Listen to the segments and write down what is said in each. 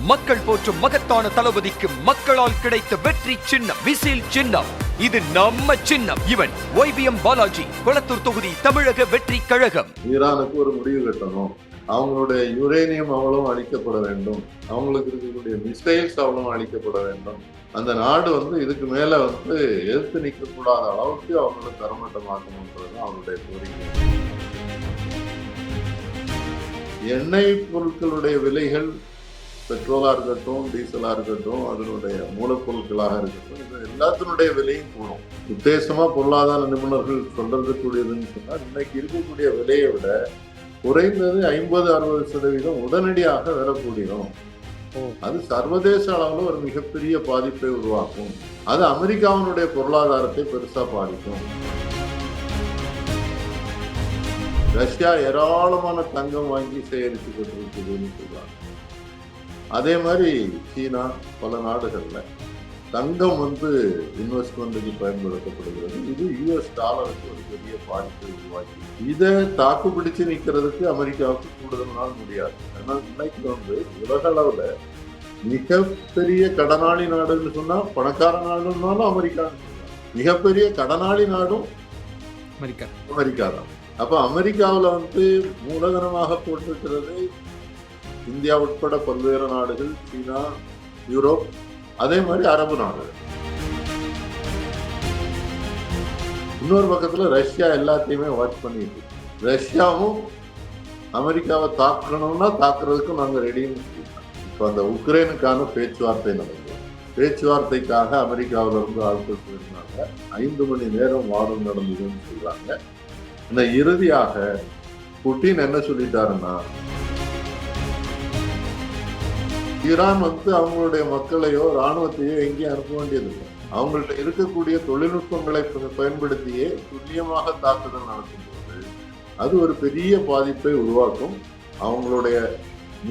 மக்கள் போற்றும் மகத்தான தளபதிக்கு மக்களால் கிடைத்த வெற்றி சின்னம் விசில் சின்னம். இது நம்ம சின்னம். இவன் YBM பாலாஜி, கொளத்தூர் தொகுதி, தமிழக வெற்றி கழகம். ஈரானுக்கு ஒரு முடிவு கட்டணும். அவங்களுடைய யுரேனியம் அவ்வளவும் அழிக்கப்பட வேண்டும். அவங்களுக்கு இருக்கக்கூடிய மிசைல்ஸ் அவ்வளவும் அழிக்கப்பட வேண்டும். அந்த நாடு இதுக்கு மேல எதிர்த்து நிற்கக்கூடாத அளவுக்கு அவங்களை தரமட்டமாக்கணும்ன்றது அவங்களுடைய கோரிக்கை. எண்ணெய் பொருட்களுடைய விலைகள், பெட்ரோலா இருக்கட்டும், டீசலா இருக்கட்டும், அதனுடைய மூலப்பொருட்களாக இருக்கட்டும், இது எல்லாத்தினுடைய விலையும் கூடும். உத்தேசமா பொருளாதார நிபுணர்கள் சொல்றதுக்கூடியதுன்னு சொன்னா, இன்னைக்கு இருக்கக்கூடிய விலையை விட குறைந்தது 50-60% உடனடியாக விலை கூடிடும். அது சர்வதேச அளவில் ஒரு மிகப்பெரிய பாதிப்பை உருவாக்கும். அது அமெரிக்காவினுடைய பொருளாதாரத்தை பெருசா பாதிக்கும். ரஷ்யா ஏராளமான தங்கம் வாங்கி சேகரிச்சுக்கிட்டு இருக்குதுன்னு சொல்றாங்க. அதே மாதிரி சீனா, பல நாடுகள்ல தங்கம் இன்வெஸ்ட்மெண்ட்டுக்கு பயன்படுத்தப்படுகிறது. இது US டாலருக்கு ஒரு பெரிய பாதிப்பை உருவாக்கி, இதை தாக்கு பிடிச்சு நிற்கிறதுக்கு அமெரிக்காவுக்கு கூடுதல் நாள் முடியாது. ஆனால் இன்னைக்கு உலக அளவுல மிகப்பெரிய கடனாளி நாடுன்னு சொன்னா, பணக்கார நாடுன்னாலும் அமெரிக்கான்னு சொல்லலாம். மிகப்பெரிய கடனாளி நாடும் அமெரிக்கா தான். அப்ப அமெரிக்காவில் மூலதனமாக போட்டிருக்கிறது இந்தியா உட்பட பல்வேறு நாடுகள், சீனா, யூரோப், அதே மாதிரி அரபு நாடுகள். இன்னொரு பக்கத்துல ரஷ்யா எல்லாத்தையுமே வாட்ச் பண்ணிட்டு, ரஷ்யாவும் அமெரிக்காவை தாக்கணும்னா தாக்குறதுக்கு நாங்க ரெடின்னு சொல்லிட்டோம். இப்ப அந்த உக்ரைனுக்கான பேச்சுவார்த்தை நடந்தது. பேச்சுவார்த்தைக்காக அமெரிக்காவில இருந்து ஆட்கள் போயிருந்தாங்க. 5 மணி நேரம் வாதம் நடந்ததுன்னு சொல்றாங்க. இந்த இறுதியாக புட்டின் என்ன சொல்லிட்டாருன்னா, ஈரான் அவங்களுடைய மக்களையோ இராணுவத்தையோ எங்கேயும் அனுப்ப வேண்டியதில்லை. அவங்கள்ட்ட இருக்கக்கூடிய தொழில்நுட்பங்களை பயன்படுத்தியே துல்லியமாக தாக்குதல் நடத்தும்போது அது ஒரு பெரிய பாதிப்பை உருவாக்கும். அவங்களுடைய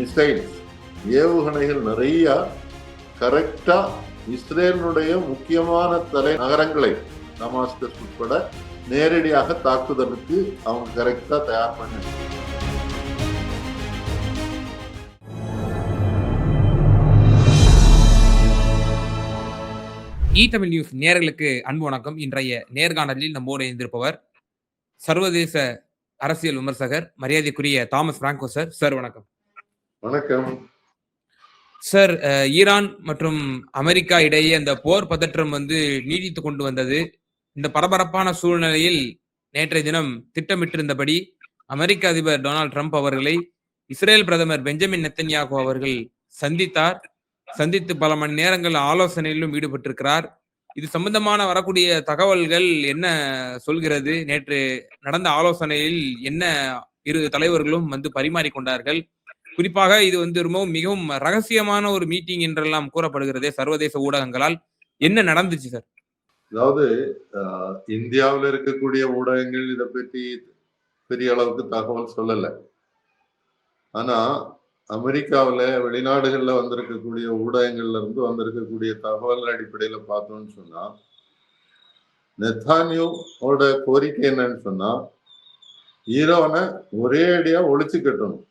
மிசைல்ஸ், ஏவுகணைகள் நிறைய கரெக்டா இஸ்ரேலினுடைய முக்கியமான நகரங்களை, டமாஸ்கஸ் உட்பட நேரடியாக தாக்குதலுக்கு அவங்க கரெக்டா தயார் பண்ணி. தமிழ் நியூஸ் நேயர்களுக்கு அன்பு வணக்கம். இன்றைய நேர்காணலில் நம்மோடு இருந்திருப்பவர் சர்வதேச அரசியல் விமர்சகர் மரியாதைக்குரிய தாமஸ் பிராங்கோ சார். சார் வணக்கம். வணக்கம் சார். ஈரான் மற்றும் அமெரிக்கா இடையே அந்த போர் பதற்றம் நீடித்து கொண்டு வந்தது. இந்த பரபரப்பான சூழ்நிலையில் நேற்றைய தினம் திட்டமிட்டிருந்தபடி அமெரிக்க அதிபர் டொனால்ட் ட்ரம்ப் அவர்களை இஸ்ரேல் பிரதமர் பெஞ்சமின் நெத்தன்யாகு அவர்கள் சந்தித்து பல மணி நேரங்கள் ஆலோசனையிலும் ஈடுபட்டிருக்கிறார். இது சம்பந்தமான வரக்கூடிய தகவல்கள் என்ன சொல்கிறது? நேற்று நடந்த ஆலோசனையில் என்ன இரு தலைவர்களும் பரிமாறிக்கொண்டார்கள்? குறிப்பாக இது மிகவும் ரகசியமான ஒரு மீட்டிங் என்றெல்லாம் கூறப்படுகிறதே சர்வதேச ஊடகங்களால். என்ன நடந்துச்சு சார்? அதாவது இந்தியாவில் இருக்கக்கூடிய ஊடகங்கள் இதை பற்றி பெரிய அளவுக்கு தகவல் சொல்லல. ஆனா அமெரிக்காவில், வெளிநாடுகள்ல வந்திருக்கக்கூடிய ஊடகங்கள்ல இருந்து வந்திருக்கக்கூடிய தகவல் அடிப்படையில பார்த்தோம்னு சொன்னா, நெத்தானியோட கோரிக்கை என்னன்னு சொன்னா, ஈரானை ஒரே அடியா ஒழிச்சு கட்டணும்.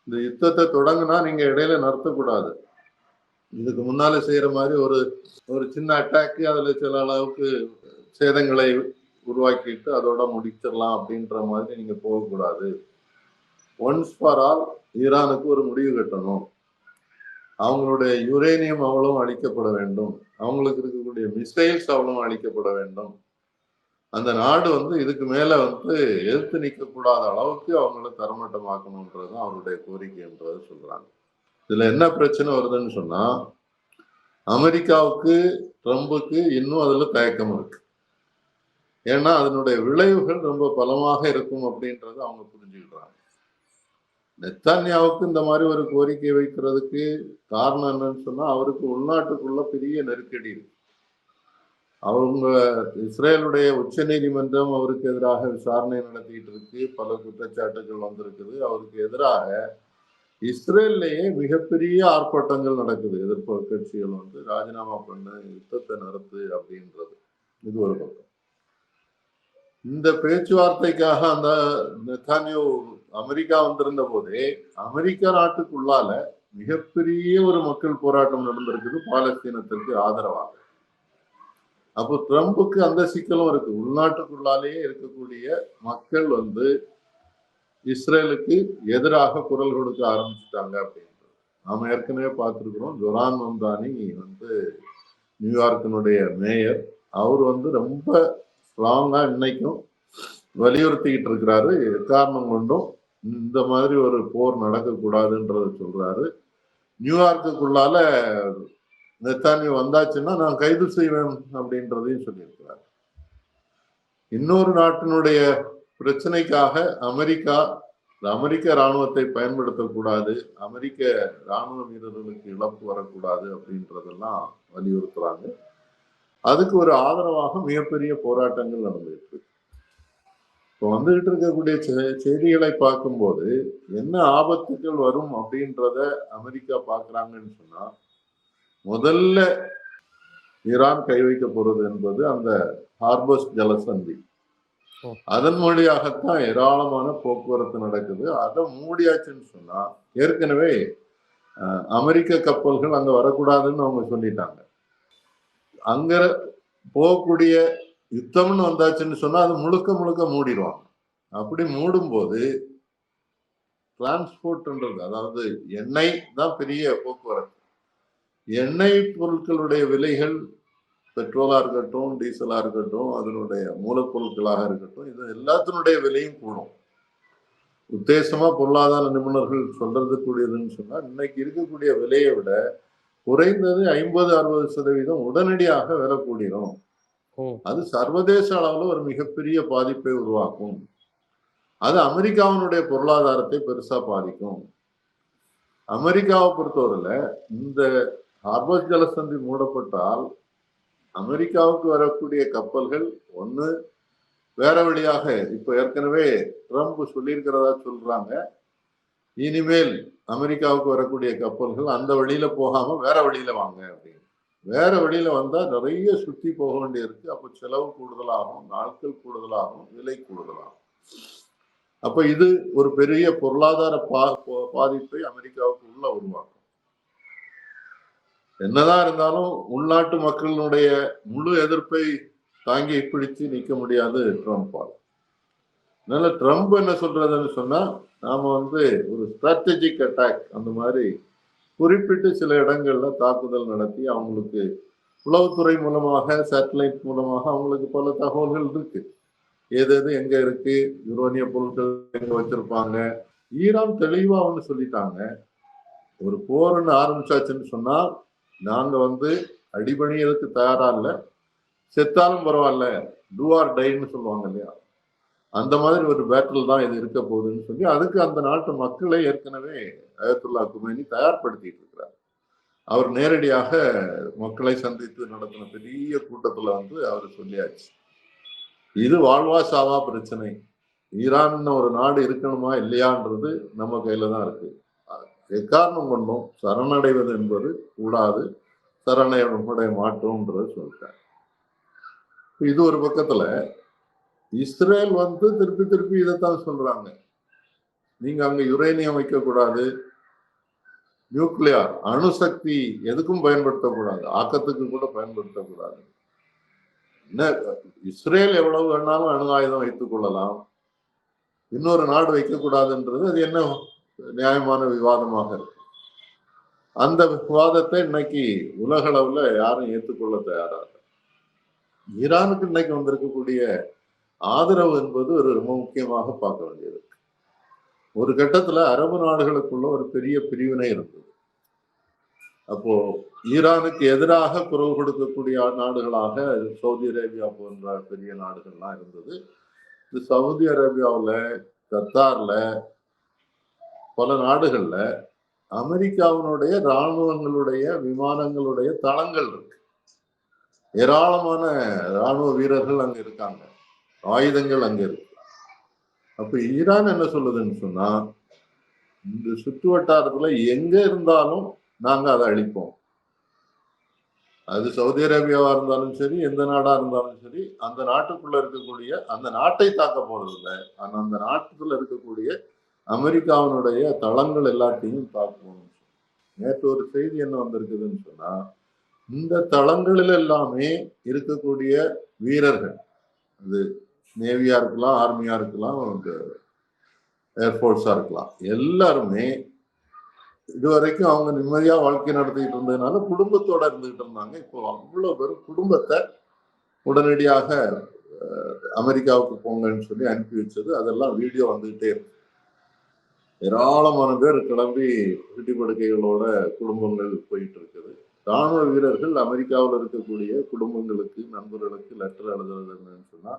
இந்த யுத்தத்தை தொடங்கினா நீங்க இடையில நடத்தக்கூடாது. இதுக்கு முன்னால செய்யற மாதிரி ஒரு சின்ன அட்டாக்கு, அதுல சில அளவுக்கு சேதங்களை உருவாக்கிட்டு அதோட முடிச்சிடலாம் அப்படின்ற மாதிரி நீங்க போகக்கூடாது. ஒன்ஸ் ஃபார் ஆல் ஈரானுக்கு ஒரு முடிவு கட்டணும். அவங்களுடைய யுரேனியம் அவ்வளவும் அழிக்கப்பட வேண்டும். அவங்களுக்கு இருக்கக்கூடிய மிசைல்ஸ் அவ்வளவும் அழிக்கப்பட வேண்டும். அந்த நாடு இதுக்கு மேல எதிர்த்து நிற்கக்கூடாத அளவுக்கு அவங்கள தரமட்டமாக்கணும்ன்றது அவருடைய கோரிக்கைன்றத சொல்றாங்க. இதுல என்ன பிரச்சனை வருதுன்னு சொன்னா, அமெரிக்காவுக்கு, ட்ரம்புக்கு இன்னும் அதுல தயக்கம் இருக்கு. ஏன்னா அதனுடைய விளைவுகள் ரொம்ப பலமாக இருக்கும் அப்படின்றத அவங்க புரிஞ்சுக்கிறாங்க. நெத்தான்யாவுக்கு இந்த மாதிரி ஒரு கோரிக்கை வைக்கிறதுக்கு காரணம் என்னன்னு சொன்னா, அவருக்கு உள்நாட்டுக்குள்ள பெரிய நெருக்கடி இருக்கு. அவங்க இஸ்ரேலுடைய உச்ச நீதிமன்றம் அவருக்கு எதிராக விசாரணை நடத்திட்டு இருக்கு. பல குற்றச்சாட்டுகள் வந்திருக்குது. அவருக்கு எதிராக இஸ்ரேல்லையே மிகப்பெரிய ஆர்ப்பாட்டங்கள் நடக்குது. எதிர்ப்பு கட்சிகள் ராஜினாமா பண்ணு, யுத்தத்தை நிறுத்து அப்படின்றது. இது ஒரு பக்கம். இந்த பேச்சுவார்த்தைக்காக அந்த நெத்தானியாஹு அமெரிக்கா வந்திருந்த போதே, அமெரிக்கா நாட்டுக்குள்ளால மிகப்பெரிய ஒரு மக்கள் போராட்டம் நடந்திருக்குது பாலஸ்தீனத்திற்கு ஆதரவாக. அப்போ ட்ரம்புக்கு அந்த சிக்கலும் இருக்கு. உள்நாட்டுக்குள்ளாலேயே இருக்கக்கூடிய மக்கள் இஸ்ரேலுக்கு எதிராக குரல் கொடுக்க ஆரம்பிச்சுட்டாங்க அப்படின்றது நாம ஏற்கனவே பார்த்திருக்கிறோம். ஜொரான் மம்தானி நியூயார்க்கினுடைய மேயர், அவர் ரொம்ப ஸ்ட்ராங்கா இன்னைக்கும் வலியுறுத்திக்கிட்டு இருக்கிறாரு. எக்காரணம் கொண்டும் இந்த மாதிரி ஒரு போர் நடக்கக்கூடாதுன்றத சொல்றாரு. நியூயார்க்குள்ளால நெத்தானியாஹு வந்தாச்சுன்னா நான் கைது செய்வேன் அப்படின்றதையும் சொல்லியிருக்கிறார். இன்னொரு நாட்டினுடைய பிரச்சனைக்காக அமெரிக்க இராணுவத்தை பயன்படுத்தக்கூடாது, அமெரிக்க இராணுவ வீரர்களுக்கு இழப்பு வரக்கூடாது அப்படின்றதெல்லாம் வலியுறுத்துறாங்க. அதுக்கு ஒரு ஆதரவாக மிகப்பெரிய போராட்டங்கள் நடந்துட்டு இருக்கு. இப்போ வந்துகிட்டு இருக்கக்கூடிய செய்திகளை பார்க்கும்போது என்ன ஆபத்துகள் வரும் அப்படின்றத அமெரிக்கா பார்க்கறாங்கன்னு சொன்னா, முதல்ல ஈரான் கை வைக்க போறது என்பது அந்த ஹார்பஸ் ஜலசந்தி. அதன் வழியாகத்தான் ஏராளமான போக்குவரத்து நடக்குது. அதை மூடியாச்சுன்னு சொன்னா, ஏற்கனவே அமெரிக்க கப்பல்கள் அங்க வரக்கூடாதுன்னு அவங்க சொல்லிட்டாங்க. அங்க போகக்கூடிய யுத்தம்னு வந்தாச்சுன்னு சொன்னா அது முழுக்க முழுக்க மூடிடுவாங்க. அப்படி மூடும்போது டிரான்ஸ்போர்ட்ன்றது, அதாவது எண்ணெய் தான் பெரிய போக்குவரத்து. எண்ணெய் பொருட்களுடைய விலைகள், பெட்ரோலா இருக்கட்டும், டீசலா இருக்கட்டும், அதனுடைய மூலப்பொருட்களாக இருக்கட்டும், இது எல்லாத்தினுடைய விலையும் கூடும். உத்தேசமா பொருளாதார நிபுணர்கள் சொல்றது கூடியதுன்னு சொன்னா, இன்னைக்கு இருக்கக்கூடிய விலையை விட குறைந்தது 50-60% உடனடியாக விலை கூடிரும். அது சர்வதேச அளவுல ஒரு மிகப்பெரிய பாதிப்பை உருவாக்கும். அது அமெரிக்காவினுடைய பொருளாதாரத்தை பெருசா பாதிக்கும். அமெரிக்காவை பொறுத்தவரையில இந்த ஹார்பஸ் ஜலசந்தி மூடப்பட்டால் அமெரிக்காவுக்கு வரக்கூடிய கப்பல்கள் ஒண்ணு வேற வழியாக, இப்ப ஏற்கனவே ட்ரம்ப் சொல்லியிருக்கிறதா சொல்றாங்க, இனிமேல் அமெரிக்காவுக்கு வரக்கூடிய கப்பல்கள் அந்த வழியில போகாம வேற வழியில வாங்க அப்படின்னு. வேற வழியில வந்தா நிறைய சுத்தி போக வேண்டியிருக்கு. அப்ப செலவு கூடுதலாகும், நாட்கள் கூடுதலாகும், விலை கூடுதலாகும். அப்ப இது ஒரு பெரிய பொருளாதார பாதிப்பை அமெரிக்காவுக்கு உள்ள உருவாக்கும். என்னதான் இருந்தாலும் உள்நாட்டு மக்களினுடைய முழு எதிர்ப்பை தாங்கி பிடிச்சு நிக்க முடியாது ட்ரம்பால். அதனால ட்ரம்ப் என்ன சொல்றதுன்னு சொன்னா, நாம ஒரு ஸ்ட்ராட்டஜிக் அட்டாக் அந்த மாதிரி குறிப்பிட்டு சில இடங்கள்ல தாக்குதல் நடத்தி அவங்களுக்கு உளவுத்துறை மூலமாக, சேட்டலைட் மூலமாக அவங்களுக்கு பல தகவல்கள் இருக்கு. எது எங்க இருக்கு, யுரேனிய பொருட்கள் எங்க வச்சிருப்பாங்க. ஈரான் தெளிவா சொல்லிட்டாங்க, ஒரு போர்னு ஆரம்பிச்சாச்சுன்னு சொன்னா நாங்க அடிபணியதுக்கு தயாரா இல்லை, செத்தாலும் பரவாயில்ல, டூ ஆர் டைன்னு சொல்லுவாங்க இல்லையா, அந்த மாதிரி ஒரு பேட்டில் தான் இது இருக்க போகுதுன்னு சொல்லி அதுக்கு அந்த நாட்டு மக்களை ஏற்கனவே அயத்துல்லா குமேனி தயார்படுத்திட்டு இருக்கிறார். அவர் நேரடியாக மக்களை சந்தித்து நடத்தின பெரிய கூட்டத்துல அவர் சொல்லியாச்சு, இது வாழ்வா சாவா பிரச்சனை. ஈரான் ஒரு நாடு இருக்கணுமா இல்லையான்றது நம்ம கையில தான் இருக்கு. எக்காரணம் கொண்டும் சரணடைவது என்பது கூடாது, சரணடைய மாட்டோம்ன்றது சொல்றாங்க. இது ஒரு பக்கத்துல இஸ்ரேல் திருப்பி திருப்பி இதைத்தான் சொல்றாங்க, நீங்க அங்க யுரேனியம் வைக்கக்கூடாது, நியூக்ளியர் அணுசக்தி எதுக்கும் பயன்படுத்தக்கூடாது, ஆக்கத்துக்கு கூட பயன்படுத்தக்கூடாது. என்ன, இஸ்ரேல் எவ்வளவு வேணாலும் அணு ஆயுதம் வைத்துக் கொள்ளலாம், இன்னொரு நாடு வைக்கக்கூடாதுன்றது அது என்ன நியாயமான விவாதமாக இருக்கு. அந்த விவாதத்தை இன்னைக்கு உலக அளவுல யாரும் ஏற்றுக்கொள்ள தயாராக. ஈரானுக்கு இன்னைக்கு வந்திருக்கக்கூடிய ஆதரவு என்பது ஒரு ரொம்ப முக்கியமாக பார்க்க வேண்டியது. ஒரு கட்டத்துல அரபு நாடுகளுக்குள்ள ஒரு பெரிய பிரிவினை இருந்தது. அப்போ ஈரானுக்கு எதிராக குரல் கொடுக்கக்கூடிய நாடுகளாக சவுதி அரேபியா போன்ற பெரிய நாடுகள்லாம் இருந்தது. இந்த சவுதி அரேபியாவில், கத்தார்ல, பல நாடுகள்ல அமெரிக்காவினுடைய இராணுவங்களுடைய விமானங்களுடைய தளங்கள் இருக்கு. ஏராளமான இராணுவ வீரர்கள் அங்க இருக்காங்க, ஆயுதங்கள் அங்க இருக்கு. அப்ப ஈரான் என்ன சொல்லுதுன்னு சொன்னா, இந்த சுற்று வட்டாரத்துல எங்க இருந்தாலும் நாங்க அதை அழிப்போம். அது சவுதி அரேபியாவா இருந்தாலும் சரி, எந்த நாடா இருந்தாலும் சரி, அந்த நாட்டுக்குள்ள இருக்கக்கூடிய, அந்த நாட்டை தாக்க போறது இல்லை, ஆனா அந்த நாட்டுக்குள்ள இருக்கக்கூடிய அமெரிக்காவினுடைய தளங்கள் எல்லாத்தையும் தாக்குவோம். நேற்று ஒரு செய்தி என்ன வந்திருக்குதுன்னு சொன்னா, இந்த தளங்களில் எல்லாமே இருக்கக்கூடிய வீரர்கள், அது நேவியா இருக்கலாம், ஆர்மியா இருக்கலாம், ஏர்போர்ட்ஸா இருக்கலாம், எல்லாருமே இதுவரைக்கும் அவங்க நிம்மதியா வாழ்க்கை நடத்திட்டு இருந்ததுனால குடும்பத்தோட இருந்துகிட்டு இருந்தாங்க. இப்போ அவ்வளவு பேரும் குடும்பத்தை உடனடியாக அமெரிக்காவுக்கு போங்கன்னு சொல்லி அனுப்பி வச்சது, அதெல்லாம் வீடியோ வந்துகிட்டே இருக்கு. ஏராளமான பேர் கிளம்பி வீட்டு படுக்கைகளோட குடும்பங்கள் போயிட்டு இருக்குது. ராணுவ வீரர்கள் அமெரிக்காவில் இருக்கக்கூடிய குடும்பங்களுக்கு, நண்பர்களுக்கு லெட்டர் எழுதுறது என்னன்னு சொன்னா,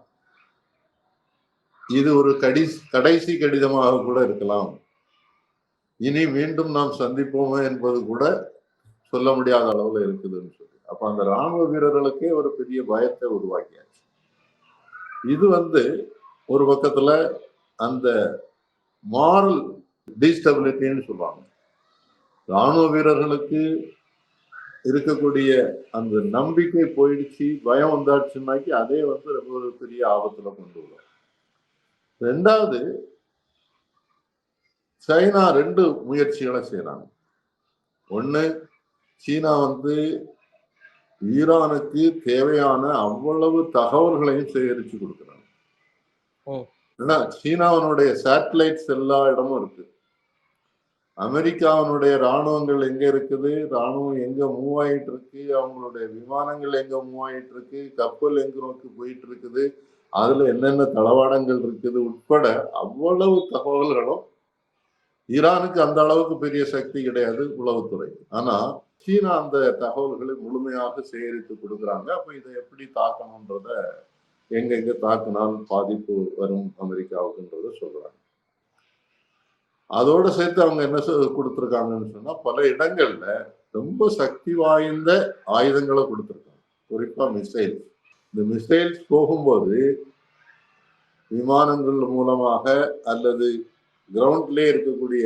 இது ஒரு கடைசி கடிதமாக கூட இருக்கலாம், இனி மீண்டும் நாம் சந்திப்போமே என்பது கூட சொல்ல முடியாத அளவுல இருக்குதுன்னு சொல்லி. அப்ப அந்த ராணுவ வீரர்களுக்கே ஒரு பெரிய பயத்தை உருவாக்கியாச்சு. இது ஒரு பக்கத்துல அந்த மாரல் டீஸ்டபிலிட்டின்னு சொல்லுவாங்க. ராணுவ வீரர்களுக்கு இருக்கக்கூடிய அந்த நம்பிக்கை போயிடுச்சு, பயம் வந்தாச்சுன்னாக்கி அதே ரொம்ப ஒரு பெரிய ஆபத்துல கொண்டு வரும். ரெண்டாவது, சைனா 2 முயற்சிகளை செய்யறாங்க. ஒண்ணு, சீனா ஈரானுக்கு தேவையான அவ்வளவு தகவல்களையும் சேகரிச்சு கொடுக்குறாங்க. ஏன்னா சீனாவினுடைய சேட்டலைட்ஸ் எல்லா இடமும் இருக்கு. அமெரிக்காவினுடைய ராணுவங்கள் எங்க இருக்குது, ராணுவம் எங்க மூவ் ஆயிட்டு இருக்கு, அவங்களுடைய விமானங்கள் எங்க மூவ் ஆயிட்டு இருக்கு, கப்பல் எங்க நோக்கி போயிட்டு இருக்குது, அதுல என்னென்ன தளவாடங்கள் இருக்குது உட்பட அவ்வளவு தகவல்களும். ஈரானுக்கு அந்த அளவுக்கு பெரிய சக்தி கிடையாது உளவுத்துறை, ஆனா சீனா அந்த தகவல்களை முழுமையாக சேகரித்து கொடுக்குறாங்க. அப்ப இதை எப்படி தாக்கணும்ன்றத, எங்க தாக்கினால் பாதிப்பு வரும் அமெரிக்காவுக்குன்றத சொல்றாங்க. அதோட சேர்த்து அவங்க என்ன கொடுத்துருக்காங்கன்னு சொன்னா, பல இடங்கள்ல ரொம்ப சக்தி வாய்ந்த ஆயுதங்களை கொடுத்துருக்காங்க. குறிப்பா மிசைல்ஸ். இந்த மிசைல்ஸ் போகும்போது விமானங்கள் மூலமாக அல்லது கிரவுண்ட்லேயே இருக்கக்கூடிய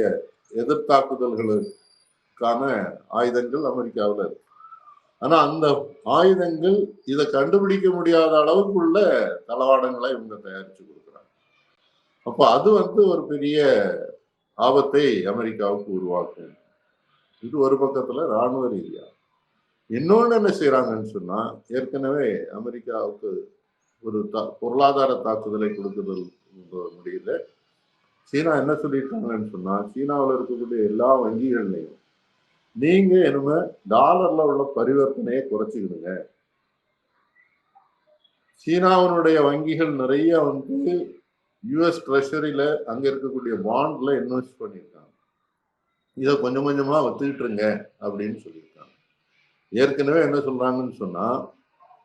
எதிர்த்தாக்குதல்களுக்கான ஆயுதங்கள் அமெரிக்காவில் இருக்கு. ஆனா அந்த ஆயுதங்கள் இதை கண்டுபிடிக்க முடியாத அளவுக்கு உள்ள தளவாடங்களை இவங்க தயாரிச்சு கொடுக்குறாங்க. அப்ப அது ஒரு பெரிய ஆபத்தை அமெரிக்காவுக்கு உருவாக்கும். இது ஒரு பக்கத்துல ராணுவ ரீதியா. இன்னொன்னு என்ன செய்யறாங்கன்னு சொன்னா, ஏற்கனவே அமெரிக்காவுக்கு ஒரு பொருளாதார தாக்குதலை கொடுக்குதல் முடியல. சீனா என்ன சொல்லியிருக்காங்கன்னு சொன்னா, சீனாவில் இருக்கக்கூடிய எல்லா வங்கிகள்லையும் நீங்க இனிமே டாலர்ல உள்ள பரிவர்த்தனையை குறைச்சிக்கிடுங்க. சீனாவினுடைய வங்கிகள் நிறைய யுஎஸ் ட்ரெஷரியில அங்க இருக்கக்கூடிய பாண்ட்ல இன்வெஸ்ட் பண்ணியிருக்காங்க. இதை கொஞ்சம் கொஞ்சமா வச்சுக்கிட்டுருங்க அப்படின்னு சொல்லியிருக்காங்க. ஏற்கனவே என்ன சொல்றாங்கன்னு சொன்னா,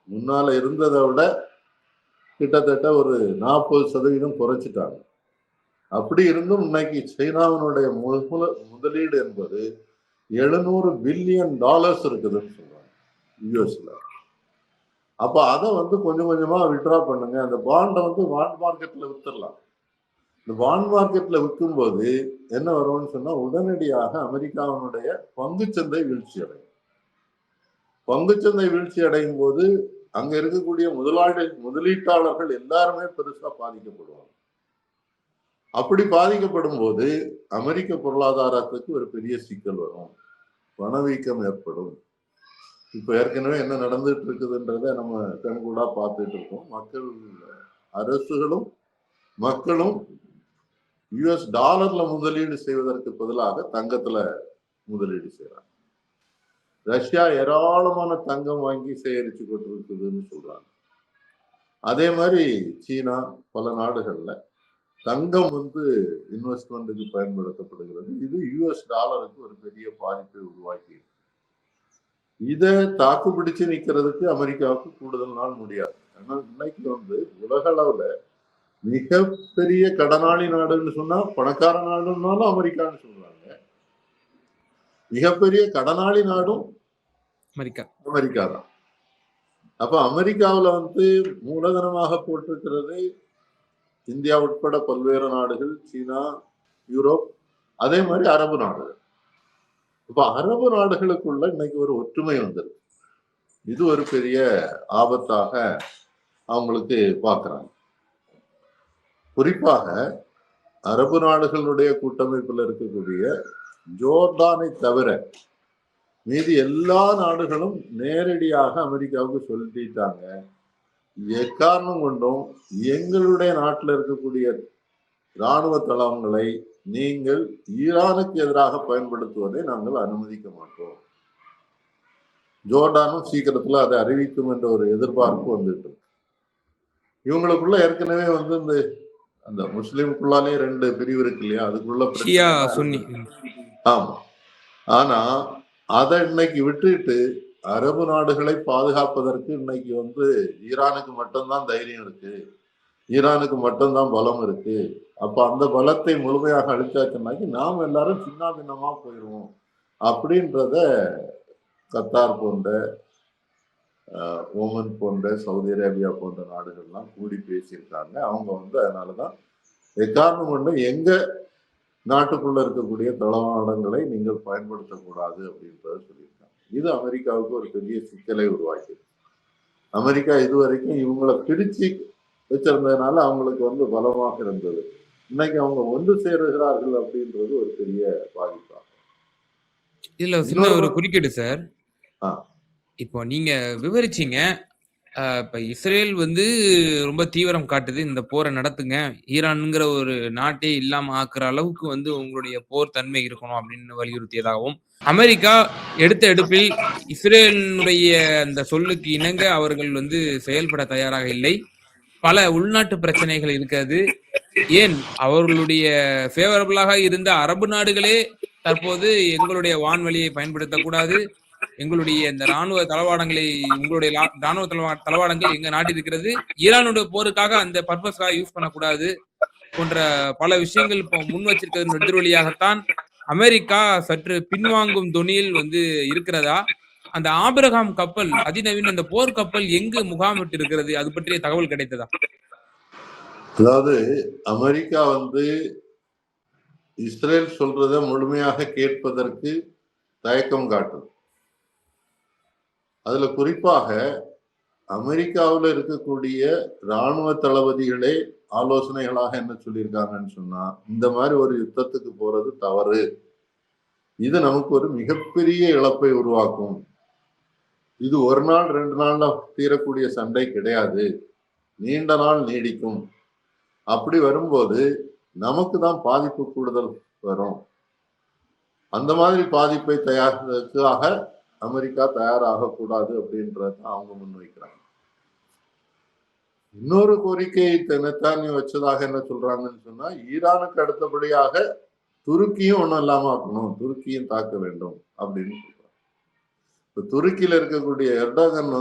முன்னால இருந்ததை விட கிட்டத்தட்ட ஒரு 40% குறைச்சிட்டாங்க. அப்படி இருந்தும் இன்னைக்கு சைனாவினுடைய முதலீடு என்பது $700 பில்லியன் இருக்குதுன்னு சொல்றாங்க யுஎஸ்ல. அப்ப அதை கொஞ்சம் கொஞ்சமா வித்ட்ரா பண்ணுங்க. அந்த பாண்டை பாண்ட் மார்க்கெட்ல வித்துடலாம். இந்த பாண்ட் மார்க்கெட்ல விற்கும் போது என்ன வரும்னு சொன்னா, உடனடியாக அமெரிக்காவினுடைய பங்குச்சந்தை வீழ்ச்சி அடையும். பங்குச்சந்தை வீழ்ச்சி அடையும் போது அங்க இருக்கக்கூடிய முதலீட்டாளர்கள் எல்லாருமே பெருசா பாதிக்கப்படுவாங்க. அப்படி பாதிக்கப்படும் போது அமெரிக்க பொருளாதாரத்துக்கு ஒரு பெரிய சிக்கல் வரும், பணவீக்கம் ஏற்படும். இப்ப ஏற்கனவே என்ன நடந்துட்டு இருக்குதுன்றத நம்ம கண்கூடா பார்த்துட்டு இருக்கோம். அரசுகளும் மக்களும் யுஎஸ் டாலர்ல முதலீடு செய்வதற்கு பதிலாக தங்கத்துல முதலீடு செய்யறாங்க. ரஷ்யா ஏராளமான தங்கம் வாங்கி சேகரிச்சு கொண்டிருக்குதுன்னு சொல்றாங்க. அதே மாதிரி சீனா பல நாடுகள்ல தங்கம் இன்வெஸ்ட்மெண்ட்டுக்கு பயன்படுத்தப்படுகிறது. இது யுஎஸ் டாலருக்கு ஒரு பெரிய பாதிப்பை உருவாக்கி இருக்கு. இதை தாக்கு பிடிச்சு நிக்கிறதுக்கு அமெரிக்காவுக்கு கூடுதல் நாள் முடியாது. ஆனா இன்னைக்கு உலக அளவுல மிகப்பெரிய கடனாளி நாடுன்னு சொன்னா, பணக்கார நாடுன்னாலும் அமெரிக்கான்னு சொல்றாங்க. மிகப்பெரிய கடனாளி நாடும் அமெரிக்கா தான். அப்ப அமெரிக்காவில் மூலதனமாக போட்டிருக்கிறது இந்தியா உட்பட பல்வேறு நாடுகள், சீனா, யூரோப், அதே மாதிரி அரபு நாடுகள். இப்ப அரபு நாடுகளுக்குள்ள இன்னைக்கு ஒரு ஒற்றுமை வந்திருக்கு. இது ஒரு பெரிய ஆபத்தாக அவங்களுக்கு பார்க்கிறாங்க. குறிப்பாக அரபு நாடுகளுடைய கூட்டமைப்பில் இருக்கக்கூடிய ஜோர்டானை தவிர மீதி எல்லா நாடுகளும் நேரடியாக அமெரிக்காவுக்கு சொல்லிட்டாங்க, எக்காரணம் கொண்டும் எங்களுடைய நாட்டில் இருக்கக்கூடிய இராணுவ தளங்களை நீங்கள் ஈரானுக்கு எதிராக பயன்படுத்துவதை நாங்கள் அனுமதிக்க மாட்டோம். ஜோர்டானும் சீக்கிரத்துல அதை அறிவிக்கும் என்ற ஒரு எதிர்பார்ப்பு வந்துட்டு இருக்கு. இவங்களுக்குள்ள ஏற்கனவே இந்த அந்த முஸ்லிம்குள்ளாலே 2 பிரிவு இருக்கு இல்லையா, அதுக்குள்ள ஷியா சுன்னி. ஆமா. ஆனா அதை இன்னைக்கு விட்டுட்டு அரபு நாடுகளை பாதுகாப்பதற்கு இன்னைக்கு ஈரானுக்கு மட்டும்தான் தைரியம் இருக்கு, ஈரானுக்கு மட்டும்தான் பலம் இருக்கு. அப்ப அந்த பலத்தை முழுமையாக அழிச்சாச்சுன்னாக்கி நாம் எல்லாரும் சின்ன பின்னமா போயிடுவோம் அப்படின்றத கத்தார் போன்ற, ஓமன் போன்ற, சவுதி அரேபியா போன்ற நாடுகள்லாம் கூடி பேசியிருக்காங்க. அவங்க அதனாலதான் எக்காரணம் கொண்டு எங்க நாட்டுக்குள்ள இருக்கக்கூடிய தளவாடங்களை நீங்கள் பயன்படுத்தக்கூடாது அப்படின்றத சொல்லியிருக்காங்க. இது அமெரிக்காவுக்கு ஒரு பெரிய சிக்கலை உருவாக்கியிருக்கு. அமெரிக்கா இதுவரைக்கும் இவங்களை பிரிச்சு வச்சிருந்ததுனால அவங்களுக்கு பலமாக இருந்தது. இன்னைக்கு அவங்க ஒன்று சேருகிறார்கள் அப்படின்றது ஒரு பெரிய பாதிப்பாகும். இதுல சின்ன ஒரு குறுக்கீடு சார். இப்போ நீங்க விவரிச்சீங்க, இப்ப இஸ்ரேல் ரொம்ப தீவிரம் காட்டுது, இந்த போரை நடத்துங்க, ஈரான்ங்கிற ஒரு நாட்டே இல்லாம ஆக்குற அளவுக்கு உங்களுடைய போர் தன்மை இருக்கணும் அப்படின்னு வலியுறுத்தியதாகவும், அமெரிக்கா எடுத்த எடுப்பில் இஸ்ரேலினுடைய அந்த சொல்லுக்கு இணங்க அவர்கள் செயல்பட தயாராக இல்லை, பல உள்நாட்டு பிரச்சனைகள் இருக்காது, ஏன் அவர்களுடைய ஃபேவரபிளாக இருந்த அரபு நாடுகளே தற்போது எங்களுடைய வான்வெளியை பயன்படுத்தக்கூடாது, எங்களுடைய இந்த ராணுவ தளவாடங்களை, உங்களுடைய ராணுவ தளவாடங்கள் எங்க நாட்டில் இருக்கிறது, ஈரானுடைய போருக்காக அந்த பர்பஸ்க்காக யூஸ் பண்ணக்கூடாது போன்ற பல விஷயங்கள் இப்போ முன் வச்சிருக்கிறது எதிர்வழியாகத்தான் அமெரிக்கா சற்று பின்வாங்கும் தொனியில் இருக்கிறதா? அந்த ஆபிரகாம் கப்பல், அதிநவீன அந்த போர் கப்பல் எங்கு முகாமிட்டு இருக்கிறது, அது பற்றிய தகவல் கிடைத்ததா? அதாவது அமெரிக்கா இஸ்ரேல் சொல்றத முழுமையாக கேட்பதற்கு தயக்கம் காட்டுது. அதுல குறிப்பாக அமெரிக்காவில் இருக்கக்கூடிய இராணுவ தளபதிகளே ஆலோசனைகளாக என்ன சொல்லியிருக்காங்கன்னு சொன்னா, இந்த மாதிரி ஒரு யுத்தத்துக்கு போறது தவறு, இது நமக்கு ஒரு மிகப்பெரிய இழப்பை உருவாக்கும், இது 1 நாள் 2 நாள்ல தீரக்கூடிய சண்டை கிடையாது, நீண்ட நாள் நீடிக்கும், அப்படி வரும்போது நமக்கு தான் பாதிப்பு கூடுதல் வரும், அந்த மாதிரி பாதிப்பை தயாரிப்பதற்காக அமெரிக்கா தயாராக கூடாது அப்படின்றத அவங்க முன்வைக்கிறாங்க. இன்னொரு கோரிக்கை நெத்தன்யாஹூ வச்சதாக என்ன சொல்றாங்கன்னு சொன்னா, ஈரானுக்கு அடுத்தபடியாக துருக்கியும் ஒன்றும் இல்லாம ஆக்கணும், துருக்கியும் தாக்க வேண்டும் அப்படின்னு சொல்றாங்க. இப்ப துருக்கியில இருக்கக்கூடிய எர்டோகன்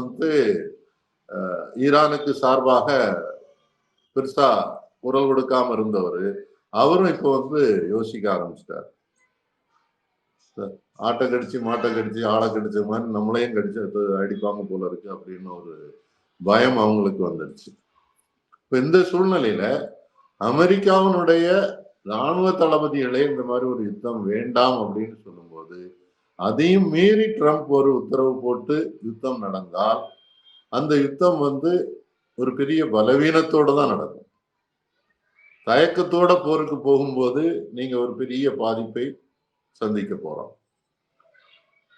ஈரானுக்கு சார்பாக பெருசா குரல் கொடுக்காம இருந்தவர், அவரும் இப்போ யோசிக்க ஆரம்பிச்சிட்டார். ஆட்டை கடிச்சு மாட்டை கடிச்சு ஆளை கடிச்ச மாதிரி நம்மளையும் கடிச்சு அடிப்பாங்க போல இருக்கு அப்படின்னு ஒரு பயம் அவங்களுக்கு வந்துடுச்சு. இப்ப இந்த சூழ்நிலையில அமெரிக்காவினுடைய இராணுவ தளபதிகளே இந்த மாதிரி ஒரு யுத்தம் வேண்டாம் அப்படின்னு சொல்லும்போது, அதையும் மீறி ட்ரம்ப் ஒரு உத்தரவு போட்டு யுத்தம் நடந்தால் அந்த யுத்தம் ஒரு பெரிய பலவீனத்தோட தான் நடக்கும். தயக்கத்தோட போருக்கு போகும்போது நீங்க ஒரு பெரிய பாதிப்பை சந்திக்க போறோம்.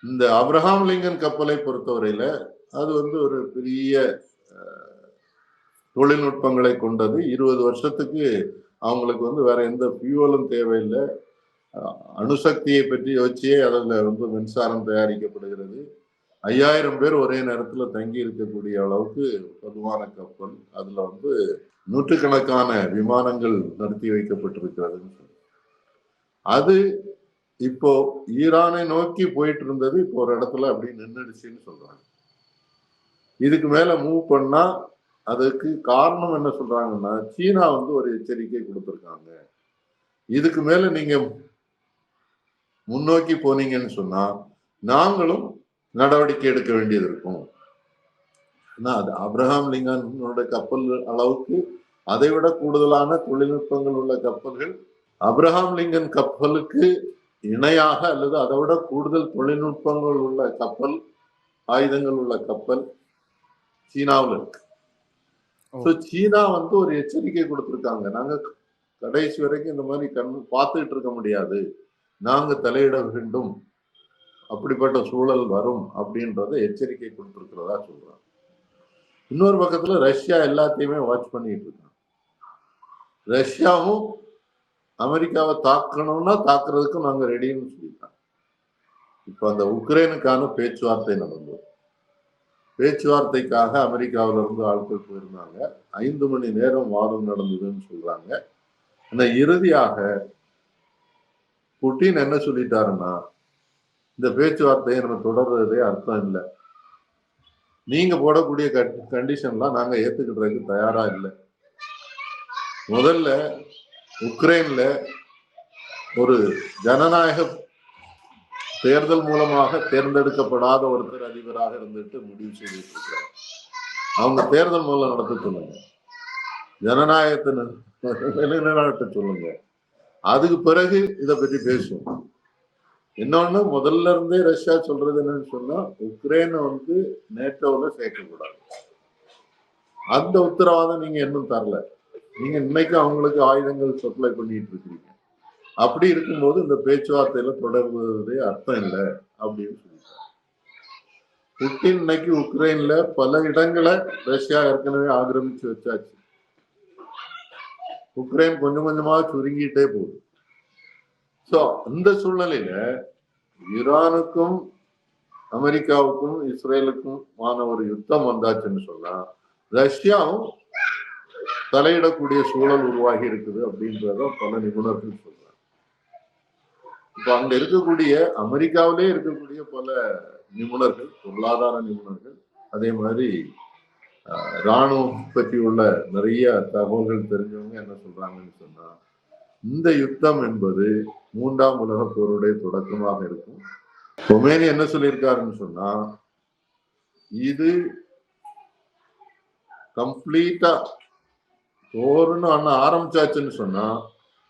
இந்த ஆப்ரஹாம் லிங்கன் கப்பலை பொறுத்தவரையில அது ஒரு பெரிய தொழில்நுட்பங்களை கொண்டது. 20 வருஷத்துக்கு அவங்களுக்கு வேற எந்த ஃபியூவலும் தேவையில்லை, அணுசக்தியை பற்றி யோசிச்சே அதில் மின்சாரம் தயாரிக்கப்படுகிறது. 5000 பேர் ஒரே நேரத்துல தங்கி இருக்கக்கூடிய அளவுக்கு வலுவான கப்பல், அதுல நூற்றுக்கணக்கான விமானங்கள் நிறுத்தி வைக்கப்பட்டிருக்கிறது. அது இப்போ ஈரானை நோக்கி போயிட்டு இருந்தது, இப்போ ஒரு இடத்துல அப்படி நின்றுடுச்சுன்னு சொல்றாங்க. இதுக்கு மேல மூவ் பண்ணா அதுக்கு காரணம் என்ன சொல்றாங்கன்னா, சீனா ஒரு எச்சரிக்கை கொடுத்திருக்காங்க, இதுக்கு மேல நீங்க முன்னோக்கி போனீங்கன்னு சொன்னா நாங்களும் நடவடிக்கை எடுக்க வேண்டியது இருக்கும். அது ஆப்ரஹாம் லிங்கனோட கப்பல் அளவுக்கு அதை விட கூடுதலான தொழில்நுட்பங்கள் உள்ள கப்பல்கள், ஆப்ரஹாம் லிங்கன் கப்பலுக்கு இணையாக அல்லது அதை விட கூடுதல் தொழில்நுட்பங்கள் உள்ள கப்பல், ஆயுதங்கள் உள்ள கப்பல் சீனாவில் இருக்கு. சீனா ஒரு எச்சரிக்கை கொடுத்திருக்காங்க, நாங்க கடைசி வரைக்கும் இந்த மாதிரி பார்த்துட்டு இருக்க முடியாது, நாங்க தலையிட வேண்டும் அப்படிப்பட்ட சூழல் வரும் அப்படின்றத எச்சரிக்கை கொடுத்திருக்கிறதா சொல்றாங்க. இன்னொரு பக்கத்துல ரஷ்யா எல்லாத்தையுமே வாட்ச் பண்ணிட்டு இருக்காங்க. ரஷ்யாவும் அமெரிக்காவை தாக்கணும்னா தாக்குறதுக்கு நாங்க ரெடின்னு சொல்லிட்டாங்க. இப்ப அந்த உக்ரைனுக்கான பேச்சுவார்த்தை நடந்தது. பேச்சுவார்த்தைக்காக அமெரிக்காவில இருந்து ஆட்கள் போயிருந்தாங்க. 5 மணி நேரம் வாதம் நடந்ததுன்னு சொல்றாங்க. ஆனா இறுதியாக புட்டின் என்ன சொல்லிட்டாருன்னா, இந்த பேச்சுவார்த்தையை நம்ம தொடர்றதே அர்த்தம் இல்லை. நீங்க போடக்கூடிய கண்டிஷன்லாம் நாங்க ஏத்துக்கிறதுக்கு தயாரா இல்லை. முதல்ல உக்ரைன்ல ஒரு ஜனநாயக தேர்தல் மூலமாக தேர்ந்தெடுக்கப்படாத ஒருத்தர் அதிபராக இருந்துட்டு முடிவு செய்துட்டு இருக்கிறார். அவங்க தேர்தல் மூலம் நடத்த சொல்லுங்க, ஜனநாயகத்தை நிலைநாட்ட சொல்லுங்க, அதுக்கு பிறகு இதை பற்றி பேசுவோம். இன்னொன்னு, முதல்ல இருந்தே ரஷ்யா சொல்றது என்னன்னு சொன்னா, உக்ரைனை நேட்டோல சேர்க்கக்கூடாது. அந்த உத்தரவாதம் நீங்க இன்னும் தரல. நீங்க இன்னைக்கு அவங்களுக்கு ஆயுதங்கள் சப்ளை பண்ணிட்டு இருக்கீங்க. அப்படி இருக்கும்போது இந்த பேச்சுவார்த்தையில தொடர்வதே அர்த்தம் இல்லை அப்படின்னு சொல்லிட்டாங்க. புட்டின் இன்னைக்கு உக்ரைன்ல பல இடங்களை ரஷ்யா ஏற்கனவே ஆக்கிரமிச்சு வச்சாச்சு. உக்ரைன் கொஞ்சம் கொஞ்சமா சுருங்கிட்டே போகுது. சோ இந்த சூழ்நிலையில ஈரானுக்கும் அமெரிக்காவுக்கும் இஸ்ரேலுக்குமான ஒரு யுத்தம் வந்தாச்சுன்னு சொன்னா ரஷ்யாவும் தலையிடக்கூடிய சூழல் உருவாகி இருக்குது அப்படின்றத பல நிபுணர்கள் சொல்றாங்க. இப்ப அங்க இருக்கக்கூடிய அமெரிக்காவிலே இருக்கக்கூடிய பல நிபுணர்கள், பொருளாதார நிபுணர்கள், அதே மாதிரி இராணுவம் பற்றி உள்ள நிறைய தகவல்கள் தெரிஞ்சவங்க என்ன சொல்றாங்கன்னு சொன்னா, இந்த யுத்தம் என்பது 3ஆம் உலக போருடைய தொடக்கமாக இருக்கும். கொமேனி என்ன சொல்லியிருக்காருன்னு சொன்னா, இது கம்ப்ளீட்டா போர்னு ஆரம்பிச்சாச்சுன்னு சொன்னா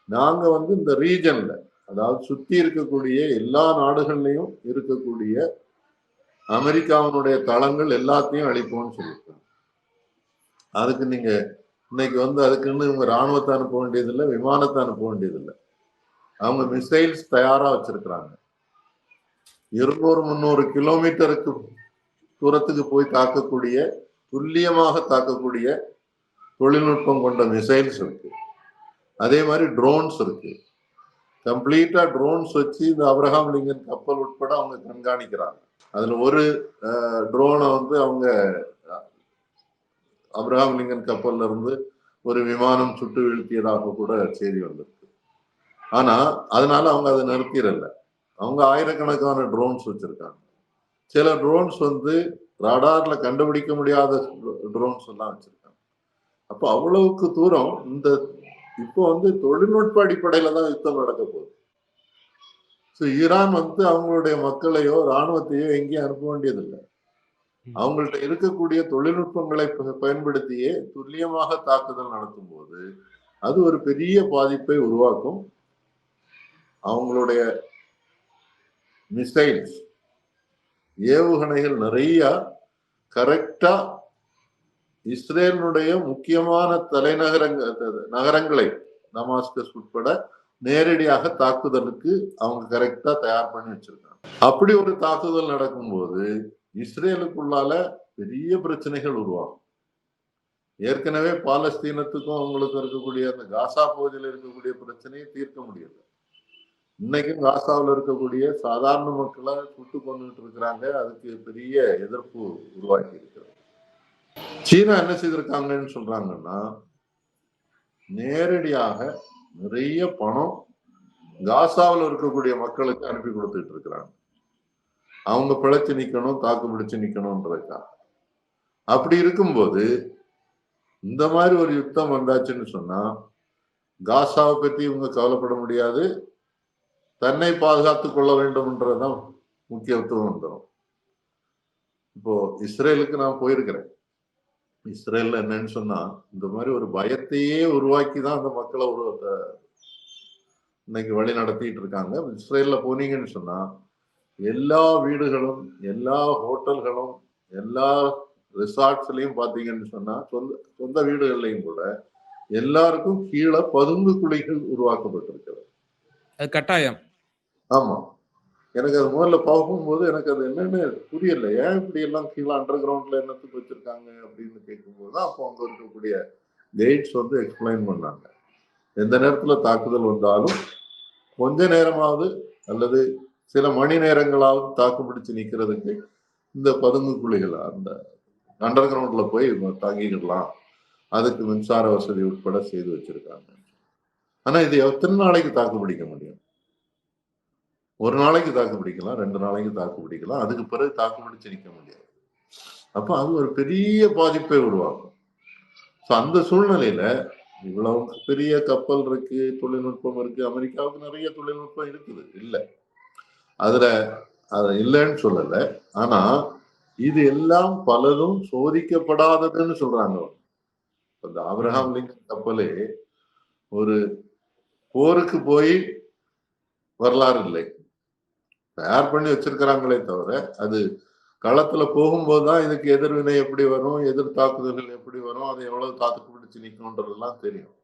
நாங்க இந்த ரீஜன்ல, அதாவது சுத்தி இருக்கக்கூடிய எல்லா நாடுகள்லயும் இருக்கக்கூடிய அமெரிக்காவினுடைய தளங்கள் எல்லாத்தையும் அழிப்போம்னு சொல்லியிருக்காங்க. அதுக்கு நீங்க இன்னைக்கு அதுக்குன்னு இவங்க ராணுவத்தை அனுப்ப வேண்டியதில்லை, விமானத்தை அனுப்ப வேண்டியதில்லை. அவங்க மிசைல்ஸ் தயாரா வச்சிருக்கிறாங்க. 200-300 கிலோமீட்டருக்கு தூரத்துக்கு போய் தாக்கக்கூடிய, துல்லியமாக தாக்கக்கூடிய தொழில்நுட்பம் கொண்ட மிசைல்ஸ் இருக்கு. அதே மாதிரி ட்ரோன்ஸ் இருக்கு. கம்ப்ளீட்டா ட்ரோன்ஸ் வச்சு இந்த அப்ரஹாம் லிங்கன் கப்பல் உட்பட அவங்க கண்காணிக்கிறாங்க. அதுல ஒரு ட்ரோனை அவங்க அப்ரஹாம் லிங்கன் கப்பல்ல இருந்து ஒரு விமானம் சுட்டு வீழ்த்தியதாக கூட செய்தி வந்திருக்கு. ஆனா அதனால அவங்க அதை நிறுத்திடல. அவங்க ஆயிரக்கணக்கான ட்ரோன்ஸ் வச்சிருக்காங்க. சில ட்ரோன்ஸ் ரடார்ல கண்டுபிடிக்க முடியாத ட்ரோன்ஸ் எல்லாம் வச்சிருக்காங்க. அப்போ அவ்வளவுக்கு தூரம் இப்போ தொழில்நுட்ப அடிப்படையில தான் யுத்தம் நடக்க போகுது. ஈரான் அவங்களுடைய மக்களையோ ராணுவத்தையோ எங்கேயும் அனுப்ப வேண்டியதில்லை. அவங்கள்ட்ட இருக்கக்கூடிய தொழில்நுட்பங்களை பயன்படுத்தியே துல்லியமாக தாக்குதல் நடத்தும் போது அது ஒரு பெரிய பாதிப்பை உருவாக்கும். அவங்களுடைய மிசைல்ஸ், ஏவுகணைகள் நிறைய கரெக்டா இஸ்ரேலுடைய முக்கியமான நகரங்களை டமாஸ்கஸ் உட்பட நேரடியாக தாக்குதலுக்கு அவங்க கரெக்டா தயார் பண்ணி வச்சிருக்காங்க. அப்படி ஒரு தாக்குதல் நடக்கும்போது இஸ்ரேலுக்குள்ளால பெரிய பிரச்சனைகள் உருவாகும். ஏற்கனவே பாலஸ்தீனத்துக்கும் அவங்களுக்கும் இருக்கக்கூடிய அந்த காசா பகுதியில் இருக்கக்கூடிய பிரச்சனையை தீர்க்க முடியல. இன்னைக்கும் காசாவில் இருக்கக்கூடிய சாதாரண மக்களை சுட்டு கொண்டுட்டு இருக்கிறாங்க. அதுக்கு பெரிய எதிர்ப்பு உருவாக்கி இருக்கிறது. சீனா என்ன செய்திருக்காங்கன்னு சொல்றாங்கன்னா, நேரடியாக நிறைய பணம் காசாவில் இருக்கக்கூடிய மக்களுக்கு அனுப்பி கொடுத்துட்டு இருக்கிறாங்க. அவங்க பிழைச்சு நிக்கணும், தாக்கு பிடிச்சு நிக்கணும்ன்றதுக்காக. அப்படி இருக்கும்போது இந்த மாதிரி ஒரு யுத்தம் வந்தாச்சுன்னு சொன்னா காசாவை பத்தி இவங்க கவலைப்பட முடியாது. தன்னை பாதுகாத்துக் கொள்ள வேண்டும்ன்றதுதான் முக்கியத்துவம் வந்துடும். இப்போ இஸ்ரேலுக்கு நான் போயிருக்கிறேன். இஸ்ரேல்ல என்னன்னு சொன்னா இந்த மாதிரி ஒரு பயத்தையே உருவாக்கிதான் அந்த மக்களை இன்னைக்கு வழி நடத்திட்டு இருக்காங்க. இஸ்ரேல்ல போனீங்கன்னு சொன்னா எல்லா வீடுகளும், எல்லா ஹோட்டல்களும், எல்லா ரிசார்ட்ஸ்லயும் பாத்தீங்கன்னு சொன்னா சொந்த வீடுகள்லையும் கூட எல்லாருக்கும் கீழே பதுங்கு குழிகள் உருவாக்கப்பட்டிருக்கிறது. கட்டாயம். ஆமா, எனக்கு அது முதல்ல பார்க்கும்போது எனக்கு அது என்னன்னு புரியல. ஏன் இப்படி எல்லாம் கீழே அண்டர் கிரவுண்ட்ல என்னத்துக்கு வச்சிருக்காங்க அப்படின்னு கேட்கும்போது தான் அப்போ அங்க இருக்கக்கூடிய கைட்ஸ் வந்து எக்ஸ்பிளைன் பண்ணாங்க. எந்த நேரத்துல தாக்குதல் வந்தாலும் கொஞ்ச நேரமாவது அல்லது சில மணி நேரங்களாவது தாக்கு பிடிச்சு நிக்கிறதுக்கு இந்த பதுங்கு குழிகள் அந்த அண்டர் கிரவுண்ட்ல போய் தாங்கிக்கிடலாம். அதுக்கு மின்சார வசதி உட்பட செய்து வச்சிருக்காங்க. ஆனா இது எத்தனை நாளைக்கு தாக்கு பிடிக்க முடியும்? ஒரு நாளைக்கு தாக்கு பிடிக்கலாம், 2 நாளைக்கு தாக்கு பிடிக்கலாம், அதுக்கு பிறகு தாக்கு பிடிச்சு நிக்க முடியாது. அப்ப அது ஒரு பெரிய பாதிப்பை உருவாக்கும். அந்த சூழ்நிலையில இவ்வளவு பெரிய கப்பல் இருக்கு, தொழில்நுட்பம் இருக்கு. அமெரிக்காவுக்கு நிறைய தொழில்நுட்பம் இருக்குது, இல்ல அதுல அத இல்லைன்னு சொல்லல. ஆனா இது எல்லாம் பலரும் சோதிக்கப்படாததுன்னு சொல்றாங்க. அந்த ஆபிரகாம் லிங்கன் கப்பலே ஒரு போருக்கு போய் வரலாறு இல்லை, தயார் பண்ணி வச்சிருக்கிறாங்களே தவிர அது களத்துல போகும்போதுதான் இதுக்கு எதிர்வினை எப்படி வரும், எதிர் தாக்குதல்கள் எப்படி வரும், அதை எவ்வளவு தாக்கு பிடிச்சு நிற்கும்ன்றதெல்லாம் தெரியும்.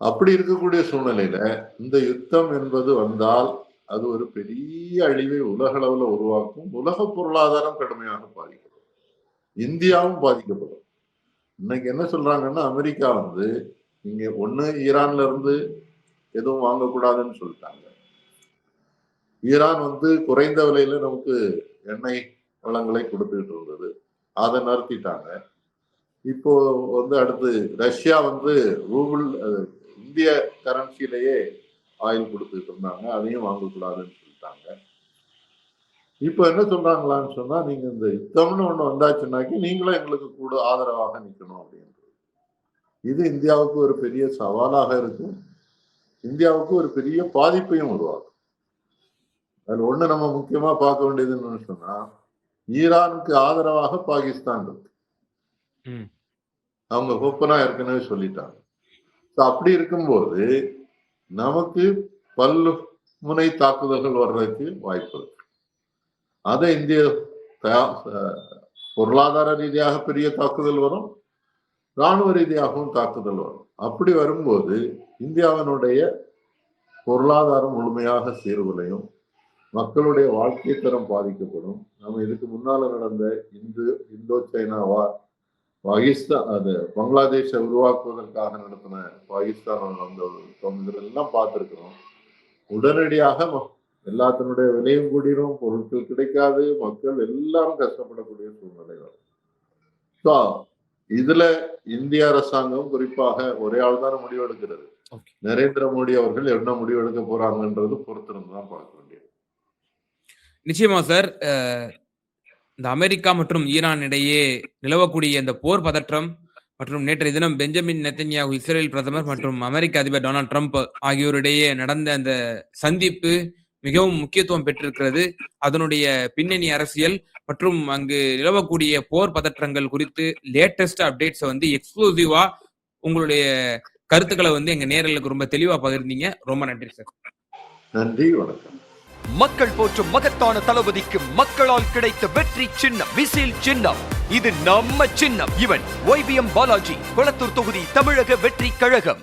அப்படி இருக்கக்கூடிய சூழ்நிலையில இந்த யுத்தம் என்பது வந்தால் அது ஒரு பெரிய அழிவை உலக அளவுல உருவாக்கும். உலக பொருளாதாரம் கடுமையாக பாதிக்கப்படும், இந்தியாவும் பாதிக்கப்படும். இன்னைக்கு என்ன சொல்றாங்கன்னா, அமெரிக்கா வந்து நீங்க ஒண்ணு ஈரான்ல இருந்து எதுவும் வாங்கக்கூடாதுன்னு சொல்லிட்டாங்க. ஈரான் வந்து குறைந்த விலையில நமக்கு எண்ணெய் வளங்களை கொடுத்துட்டு இருந்தது, அதை நிறுத்திட்டாங்க. இப்போ வந்து அடுத்து ரஷ்யா வந்து ரூபிள் இந்திய கரன்சிலேயே ஆயில் கொடுத்துட்டு இருந்தாங்க, அதையும் வாங்கக்கூடாதுன்னு சொல்லிட்டாங்க. இப்ப என்ன சொல்றாங்களான்னு சொன்னா, நீங்க இந்த யுத்தம்னு ஒண்ணு வந்தாச்சுன்னாக்கி நீங்களும் எங்களுக்கு கூட ஆதரவாக நிக்கணும் அப்படின்றது. இது இந்தியாவுக்கு ஒரு பெரிய சவாலாக இருக்கும், இந்தியாவுக்கு ஒரு பெரிய பாதிப்பையும் உருவாக்கும். அதுல ஒண்ணு நம்ம முக்கியமா பார்க்க வேண்டியது என்னன்னு சொன்னா, ஈரானுக்கு ஆதரவாக பாகிஸ்தான் இருக்கு. அவங்க ஓப்பனா ஏற்கனவே சொல்லிட்டாங்க. அப்படி இருக்கும்போது நமக்கு பல்லு முனை தாக்குதல்கள் வர்றதுக்கு வாய்ப்பு இருக்கு. அதை இந்திய பொருளாதார ரீதியாக பெரிய தாக்குதல் வரும், இராணுவ ரீதியாகவும் தாக்குதல் வரும். அப்படி வரும்போது இந்தியாவினுடைய பொருளாதாரம் முழுமையாக சீர்குலையும், மக்களுடைய வாழ்க்கை தரம் பாதிக்கப்படும். நம்ம இதுக்கு முன்னால நடந்த இந்தோ சைனா வார், பாகிஸ்தான் அது பங்களாதேஷை உருவாக்குவதற்காக நடத்தின பாகிஸ்தான் வந்த எல்லாம் பார்த்திருக்கிறோம். உடனடியாக எல்லாத்தினுடைய விலையும் கூடிரும், பொருட்கள் கிடைக்காது, மக்கள் எல்லாரும் கஷ்டப்படக்கூடிய சூழ்நிலை வரும். இதுல இந்திய அரசாங்கம் குறிப்பாக ஒரே ஆள் தானே முடிவெடுக்கிறது. நரேந்திர மோடி அவர்கள் என்ன முடிவெடுக்க போறாங்கன்றது பொறுத்திருந்து தான் பார்க்க வேண்டியது. நிச்சயமா சார். இந்த அமெரிக்கா மற்றும் ஈரான் இடையே நிலவக்கூடிய இந்த போர் பதற்றம் மற்றும் நேற்றைய தினம் பெஞ்சமின் நெத்தன்யாஹூ இஸ்ரேல் பிரதமர் மற்றும் அமெரிக்க அதிபர் டொனால்ட் ட்ரம்ப் ஆகியோரிடையே நடந்த அந்த சந்திப்பு மிகவும் முக்கியத்துவம் பெற்றிருக்கிறது. அதனுடைய பின்னணி அரசியல் மற்றும் அங்கு நிலவக்கூடிய போர் பதற்றங்கள் குறித்து லேட்டஸ்ட் அப்டேட்ஸ் வந்து எக்ஸ்க்ளூசிவா உங்களுடைய கருத்துக்களை வந்து எங்க நேரலுக்கு ரொம்ப தெளிவா பகிர்ந்தீங்க. ரொம்ப நன்றி சார். நன்றி, வணக்கம். மக்கள் போற்றும் மகத்தான தளபதிக்கு மக்களால் கிடைத்த வெற்றி சின்னம் விசில் சின்னம். இது நம்ம சின்னம். இவன் YBM பாலாஜி, கொளத்தூர் தொகுதி தமிழக வெற்றி கழகம்.